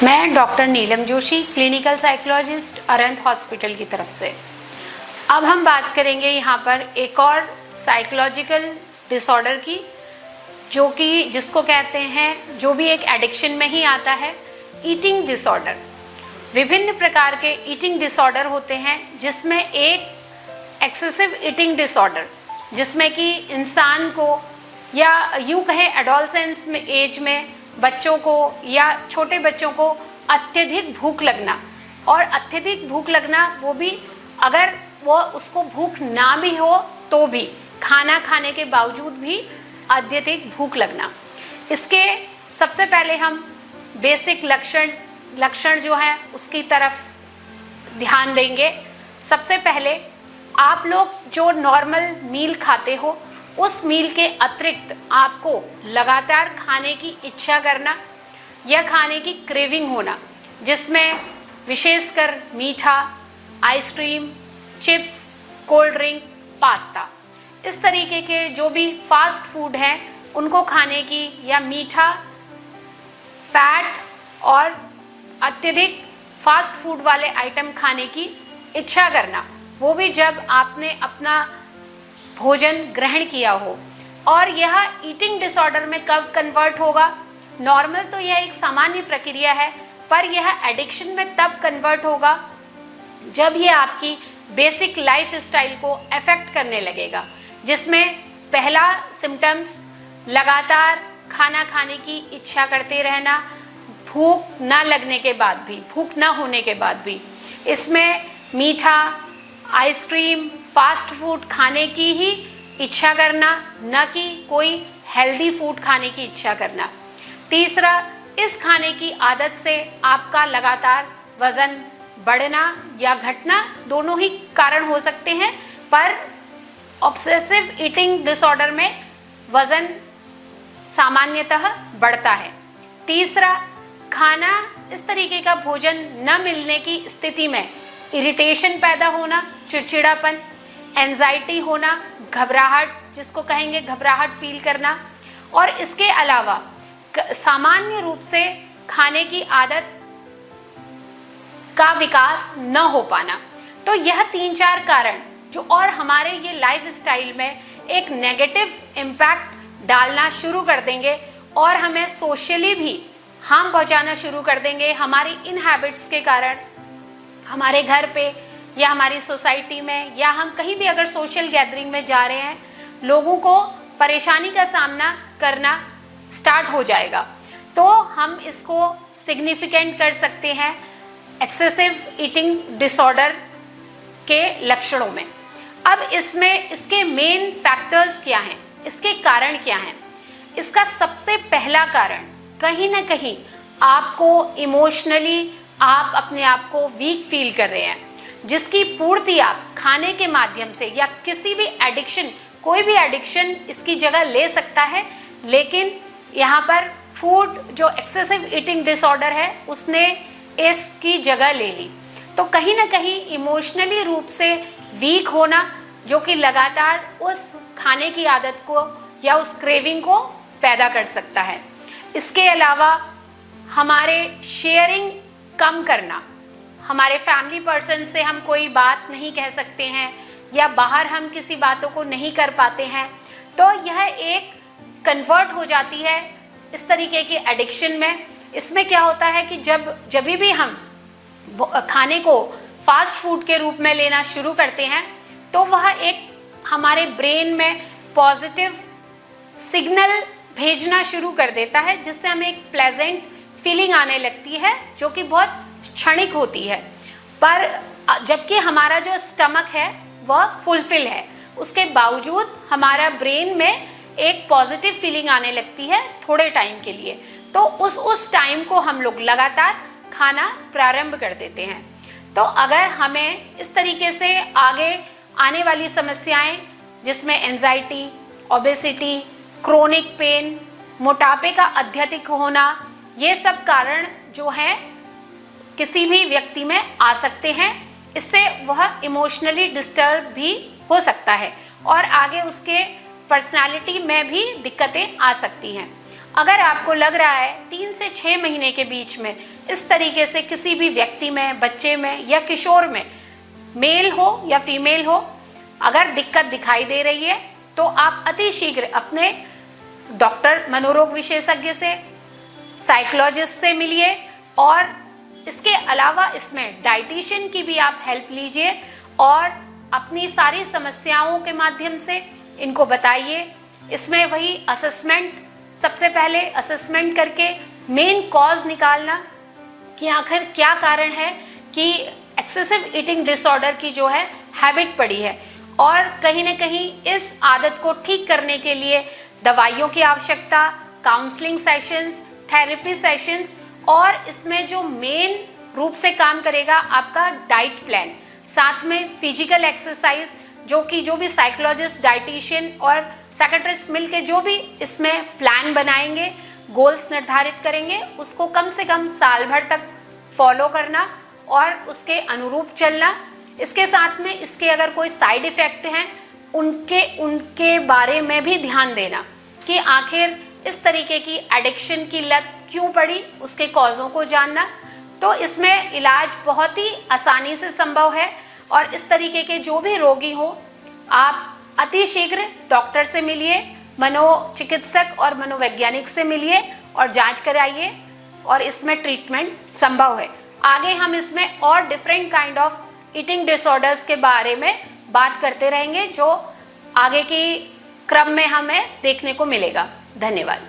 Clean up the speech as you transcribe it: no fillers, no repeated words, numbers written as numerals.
मैं डॉक्टर नीलम Joshi, clinical psychologist, अरंत hospital की तरफ से। अब हम बात करेंगे यहाँ पर एक और साइकोलॉजिकल डिसऑर्डर की, जो कि जिसको कहते हैं, जो भी एक एडिक्शन में ही आता है, ईटिंग डिसऑर्डर। विभिन्न प्रकार के ईटिंग डिसऑर्डर होते हैं, जिसमें एक एक्सेसिव ईटिंग डिसऑर्डर, जिसमें कि इंसान को या यूँ कहें एडोलसेंस में एज में बच्चों को या छोटे बच्चों को अत्यधिक भूख लगना, और अत्यधिक भूख लगना वो भी अगर वो उसको भूख ना भी हो तो भी खाना खाने के बावजूद भी अत्यधिक भूख लगना। इसके सबसे पहले हम बेसिक लक्षण जो है उसकी तरफ ध्यान देंगे। सबसे पहले आप लोग जो नॉर्मल मील खाते हो, उस मील के अतिरिक्त आपको लगातार खाने की इच्छा करना या खाने की क्रेविंग होना, जिसमें विशेषकर मीठा, ice cream, chips, cold drink, pasta, इस तरीके के जो भी फास्ट फूड हैं उनको खाने की, या मीठा, फैट और अत्यधिक फास्ट फूड वाले आइटम खाने की इच्छा करना, वो भी जब आपने अपना भोजन ग्रहण किया हो। और यह ईटिंग डिसऑर्डर में कब कन्वर्ट होगा? नॉर्मल तो यह एक सामान्य प्रक्रिया है, पर यह एडिक्शन में तब कन्वर्ट होगा जब यह आपकी बेसिक लाइफ स्टाइल को अफेक्ट करने लगेगा, जिसमें पहला सिम्टम्स लगातार खाना खाने की इच्छा करते रहना, भूख ना लगने के बाद भी, भूख ना होने के बाद भी। इसमें मीठा, आइसक्रीम, फास्ट फूड खाने की ही इच्छा करना, न कि कोई हेल्दी फूड खाने की इच्छा करना। तीसरा, इस खाने की आदत से आपका लगातार वज़न बढ़ना या घटना, दोनों ही कारण हो सकते हैं, पर ऑब्सेसिव ईटिंग डिसऑर्डर में वज़न सामान्यतः बढ़ता है। तीसरा, खाना इस तरीके का भोजन न मिलने की स्थिति में इरिटेशन पैदा होना, चिड़चिड़ापन, एंजाइटी होना, घबराहट, जिसको कहेंगे घबराहट फील करना, और इसके अलावा सामान्य रूप से खाने की आदत का विकास न हो पाना। तो यह 3-4 कारण जो और हमारे ये लाइफ स्टाइल में एक नेगेटिव इम्पैक्ट डालना शुरू कर देंगे और हमें सोशली भी हार्म पहुंचाना शुरू कर देंगे। हमारी इन हैबिट्स के कारण हमारे घर पे या हमारी सोसाइटी में, या हम कहीं भी अगर सोशल गैदरिंग में जा रहे हैं, लोगों को परेशानी का सामना करना स्टार्ट हो जाएगा। तो हम इसको सिग्निफिकेंट कर सकते हैं एक्सेसिव ईटिंग डिसऑर्डर के लक्षणों में। अब इसमें इसके मेन फैक्टर्स क्या हैं, इसके कारण क्या हैं? इसका सबसे पहला कारण कहीं ना कहीं आपको इमोशनली आप अपने आप को वीक फील कर रहे हैं, जिसकी पूर्ति आप खाने के माध्यम से या किसी भी एडिक्शन, कोई भी एडिक्शन इसकी जगह ले सकता है, लेकिन यहाँ पर फूड जो एक्सेसिव ईटिंग डिसऑर्डर है उसने इसकी जगह ले ली। तो कहीं ना कहीं इमोशनली रूप से वीक होना, जो कि लगातार उस खाने की आदत को या उस क्रेविंग को पैदा कर सकता है। इसके अलावा हमारे शेयरिंग कम करना, हमारे फैमिली पर्सन से हम कोई बात नहीं कह सकते हैं या बाहर हम किसी बातों को नहीं कर पाते हैं, तो यह एक कन्वर्ट हो जाती है इस तरीके की एडिक्शन में। इसमें क्या होता है कि जब भी हम खाने को फास्ट फूड के रूप में लेना शुरू करते हैं, तो वह एक हमारे ब्रेन में पॉजिटिव सिग्नल भेजना शुरू कर देता है, जिससे हमें एक प्लेजेंट फीलिंग आने लगती है, जो कि बहुत क्षणिक होती है। पर जबकि हमारा जो स्टमक है वह फुलफिल है, उसके बावजूद हमारा ब्रेन में एक पॉजिटिव फीलिंग आने लगती है थोड़े टाइम के लिए। तो उस टाइम को हम लोग लगातार खाना प्रारंभ कर देते हैं। तो अगर हमें इस तरीके से आगे आने वाली समस्याएं, जिसमें एंजाइटी, ओबेसिटी, क्रोनिक पेन, मोटापे का अत्यधिक होना, ये सब कारण जो है किसी भी व्यक्ति में आ सकते हैं। इससे वह इमोशनली डिस्टर्ब भी हो सकता है और आगे उसके पर्सनालिटी में भी दिक्कतें आ सकती हैं। अगर आपको लग रहा है 3 से 6 महीने के बीच में इस तरीके से किसी भी व्यक्ति में, बच्चे में या किशोर में, मेल हो या फीमेल हो, अगर दिक्कत दिखाई दे रही है तो आप अति शीघ्र अपने डॉक्टर, मनोरोग विशेषज्ञ से, साइकोलॉजिस्ट से मिलिए और इसके अलावा इसमें डाइटिशियन की भी आप हेल्प लीजिए और अपनी सारी समस्याओं के माध्यम से इनको बताइए। इसमें वही असेसमेंट, सबसे पहले असेसमेंट करके मेन कॉज निकालना कि आखिर क्या कारण है कि एक्सेसिव ईटिंग डिसऑर्डर की जो है हैबिट पड़ी है, और कहीं ना कहीं इस आदत को ठीक करने के लिए दवाइयों की आवश्यकता, काउंसलिंग सेशंस, थेरेपी सेशंस, और इसमें जो मेन रूप से काम करेगा आपका डाइट प्लान, साथ में फिजिकल एक्सरसाइज, जो भी साइकोलॉजिस्ट, डाइटिशियन और साइकेट्रिस्ट मिलके जो भी इसमें प्लान बनाएंगे, गोल्स निर्धारित करेंगे, उसको कम से कम साल भर तक फॉलो करना और उसके अनुरूप चलना। इसके साथ में इसके अगर कोई साइड इफेक्ट हैं उनके बारे में भी ध्यान देना कि आखिर इस तरीके की एडिक्शन की लत क्यों पड़ी, उसके कॉजों को जानना। तो इसमें इलाज बहुत ही आसानी से संभव है और इस तरीके के जो भी रोगी हो आप अति शीघ्र डॉक्टर से मिलिए, मनोचिकित्सक और मनोवैज्ञानिक से मिलिए और जांच कराइए और इसमें ट्रीटमेंट संभव है। आगे हम इसमें और different kind of eating disorders के बारे में बात करते रहेंगे जो आगे की क्रम में हमें देखने को मिलेगा। धन्यवाद।